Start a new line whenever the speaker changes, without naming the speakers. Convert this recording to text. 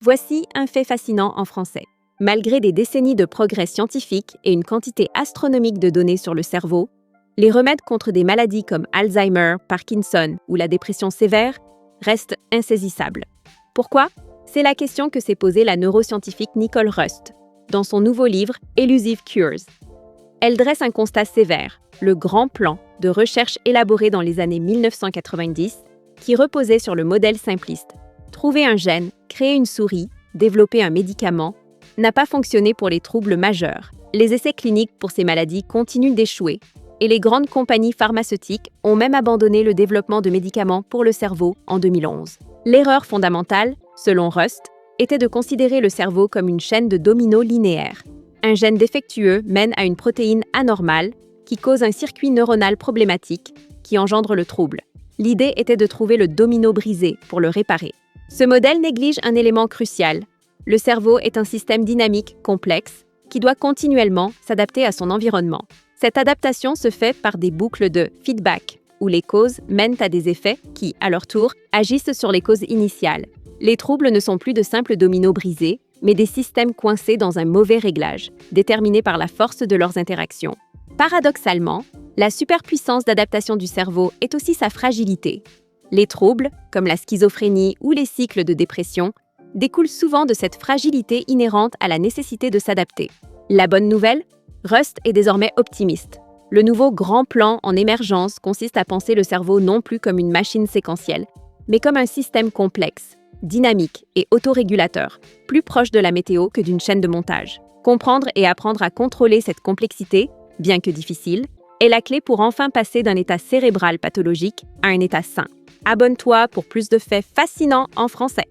Voici un fait fascinant en français. Malgré des décennies de progrès scientifiques et une quantité astronomique de données sur le cerveau, les remèdes contre des maladies comme Alzheimer, Parkinson ou la dépression sévère restent insaisissables. Pourquoi? C'est la question que s'est posée la neuroscientifique Nicole Rust dans son nouveau livre Elusive Cures. Elle dresse un constat sévère, le grand plan de recherche élaboré dans les années 1990 qui reposait sur le modèle simpliste. Trouver un gène, créer une souris, développer un médicament, n'a pas fonctionné pour les troubles majeurs. Les essais cliniques pour ces maladies continuent d'échouer et les grandes compagnies pharmaceutiques ont même abandonné le développement de médicaments pour le cerveau en 2011. L'erreur fondamentale, selon Rust, était de considérer le cerveau comme une chaîne de dominos linéaire. Un gène défectueux mène à une protéine anormale qui cause un circuit neuronal problématique qui engendre le trouble. L'idée était de trouver le domino brisé pour le réparer. Ce modèle néglige un élément crucial. Le cerveau est un système dynamique, complexe, qui doit continuellement s'adapter à son environnement. Cette adaptation se fait par des boucles de feedback, où les causes mènent à des effets qui, à leur tour, agissent sur les causes initiales. Les troubles ne sont plus de simples dominos brisés, mais des systèmes coincés dans un mauvais réglage, déterminés par la force de leurs interactions. Paradoxalement, la superpuissance d'adaptation du cerveau est aussi sa fragilité. Les troubles, comme la schizophrénie ou les cycles de dépression, découlent souvent de cette fragilité inhérente à la nécessité de s'adapter. La bonne nouvelle? Rust est désormais optimiste. Le nouveau grand plan en émergence consiste à penser le cerveau non plus comme une machine séquentielle, mais comme un système complexe, dynamique et autorégulateur, plus proche de la météo que d'une chaîne de montage. Comprendre et apprendre à contrôler cette complexité, bien que difficile, est la clé pour enfin passer d'un état cérébral pathologique à un état sain. Abonne-toi pour plus de faits fascinants en français.